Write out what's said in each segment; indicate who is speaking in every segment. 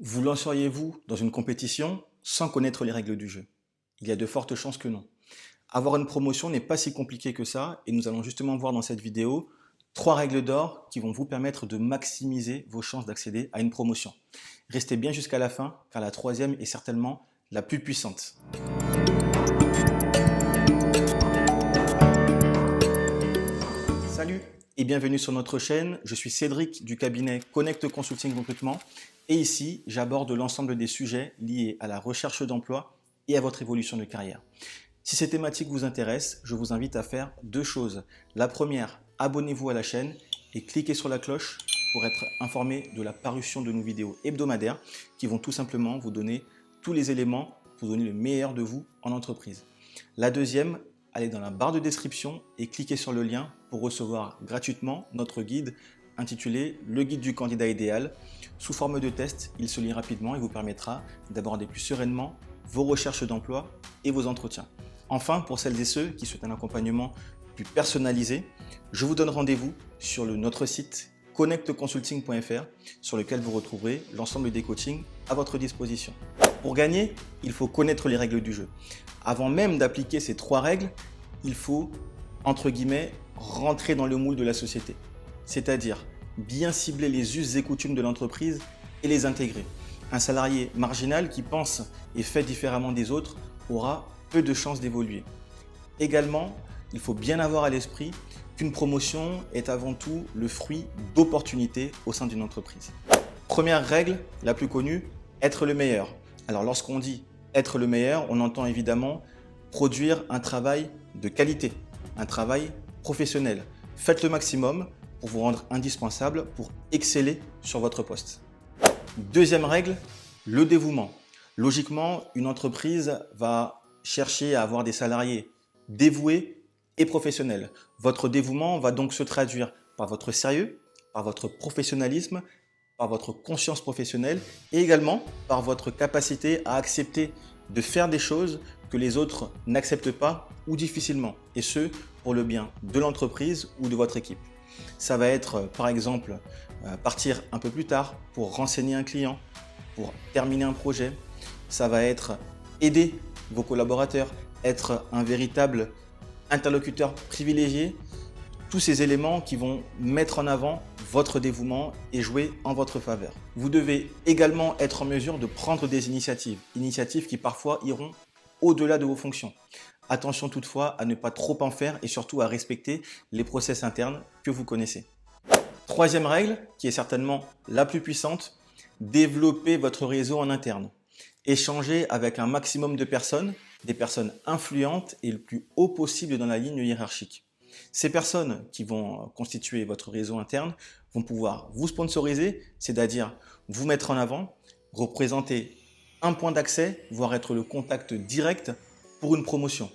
Speaker 1: Vous lanceriez-vous dans une compétition sans connaître les règles du jeu? Il y a de fortes chances que non. Avoir une promotion n'est pas si compliqué que ça et nous allons justement voir dans cette vidéo 3 règles d'or qui vont vous permettre de maximiser vos chances d'accéder à une promotion. Restez bien jusqu'à la fin car la troisième est certainement la plus puissante. Salut et bienvenue sur notre chaîne. Je suis Cédric du cabinet Connect Consulting Recrutement et ici, j'aborde l'ensemble des sujets liés à la recherche d'emploi et à votre évolution de carrière. Si ces thématiques vous intéressent, je vous invite à faire 2 choses. La première, abonnez-vous à la chaîne et cliquez sur la cloche pour être informé de la parution de nos vidéos hebdomadaires qui vont tout simplement vous donner tous les éléments pour donner le meilleur de vous en entreprise. La deuxième, allez dans la barre de description et cliquez sur le lien pour recevoir gratuitement notre guide intitulé Le guide du candidat idéal. Sous forme de test, il se lit rapidement et vous permettra d'aborder plus sereinement vos recherches d'emploi et vos entretiens. Enfin, pour celles et ceux qui souhaitent un accompagnement plus personnalisé, je vous donne rendez-vous sur notre site connectconsulting.fr sur lequel vous retrouverez l'ensemble des coachings à votre disposition. Pour gagner, il faut connaître les règles du jeu. Avant même d'appliquer ces 3 règles, il faut, entre guillemets, rentrer dans le moule de la société. C'est-à-dire bien cibler les us et coutumes de l'entreprise et les intégrer. Un salarié marginal qui pense et fait différemment des autres aura peu de chances d'évoluer. Également, il faut bien avoir à l'esprit qu'une promotion est avant tout le fruit d'opportunités au sein d'une entreprise. Première règle, la plus connue, être le meilleur. Alors lorsqu'on dit être le meilleur, on entend évidemment produire un travail de qualité, un travail professionnel. Faites le maximum pour vous rendre indispensable pour exceller sur votre poste. Deuxième règle, le dévouement. Logiquement, une entreprise va chercher à avoir des salariés dévoués et professionnels. Votre dévouement va donc se traduire par votre sérieux, par votre professionnalisme, par votre conscience professionnelle et également par votre capacité à accepter de faire des choses que les autres n'acceptent pas ou difficilement, et ce, pour le bien de l'entreprise ou de votre équipe. Ça va être, par exemple, partir un peu plus tard pour renseigner un client, pour terminer un projet. Ça va être aider vos collaborateurs, être un véritable interlocuteur privilégié. Tous ces éléments qui vont mettre en avant votre dévouement et jouer en votre faveur. Vous devez également être en mesure de prendre des initiatives qui parfois iront au-delà de vos fonctions. Attention toutefois à ne pas trop en faire et surtout à respecter les process internes que vous connaissez. Troisième règle, qui est certainement la plus puissante, développez votre réseau en interne. Échangez avec un maximum de personnes, des personnes influentes et le plus haut possible dans la ligne hiérarchique. Ces personnes qui vont constituer votre réseau interne vont pouvoir vous sponsoriser, c'est-à-dire vous mettre en avant, représenter un point d'accès, voire être le contact direct pour une promotion.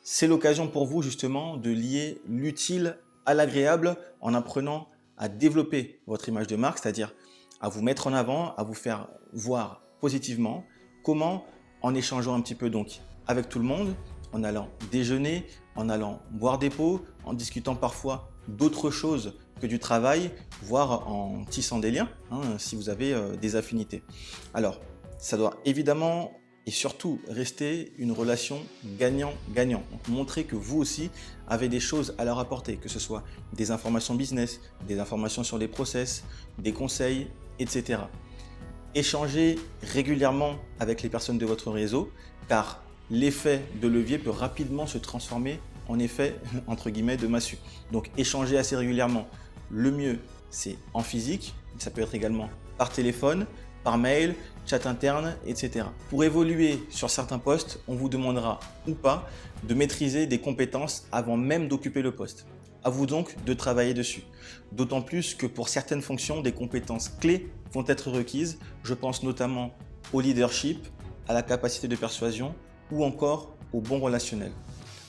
Speaker 1: C'est l'occasion pour vous justement de lier l'utile à l'agréable en apprenant à développer votre image de marque, c'est-à-dire à vous mettre en avant, à vous faire voir positivement. Comment? En échangeant un petit peu donc avec tout le monde, en allant déjeuner, en allant boire des pots, en discutant parfois d'autres choses que du travail, voire en tissant des liens, si vous avez des affinités. Alors, ça doit évidemment et surtout rester une relation gagnant-gagnant. Donc, montrez que vous aussi avez des choses à leur apporter, que ce soit des informations business, des informations sur les process, des conseils, etc. Échangez régulièrement avec les personnes de votre réseau, car l'effet de levier peut rapidement se transformer en effet, entre guillemets, de massue. Donc, échangez assez régulièrement. Le mieux, c'est en physique. Ça peut être également par téléphone, par mail, chat interne, etc. Pour évoluer sur certains postes, on vous demandera ou pas de maîtriser des compétences avant même d'occuper le poste. À vous donc de travailler dessus. D'autant plus que pour certaines fonctions, des compétences clés vont être requises. Je pense notamment au leadership, à la capacité de persuasion ou encore au bon relationnel.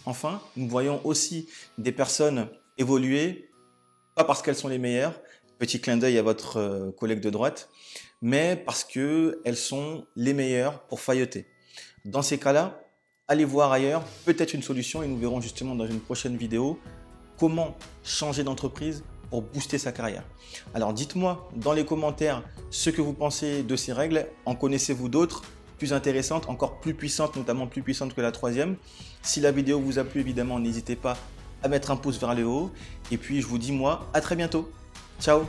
Speaker 1: Enfin, nous voyons aussi des personnes évoluer, pas parce qu'elles sont les meilleures, petit clin d'œil à votre collègue de droite, mais parce qu'elles sont les meilleures pour failloter. Dans ces cas-là, allez voir ailleurs, peut-être une solution et nous verrons justement dans une prochaine vidéo comment changer d'entreprise pour booster sa carrière. Alors dites-moi dans les commentaires ce que vous pensez de ces règles. En connaissez-vous d'autres plus intéressantes, encore plus puissantes, notamment plus puissantes que la troisième? Si la vidéo vous a plu, évidemment, n'hésitez pas à mettre un pouce vers le haut. Et puis je vous dis moi à très bientôt. Ciao!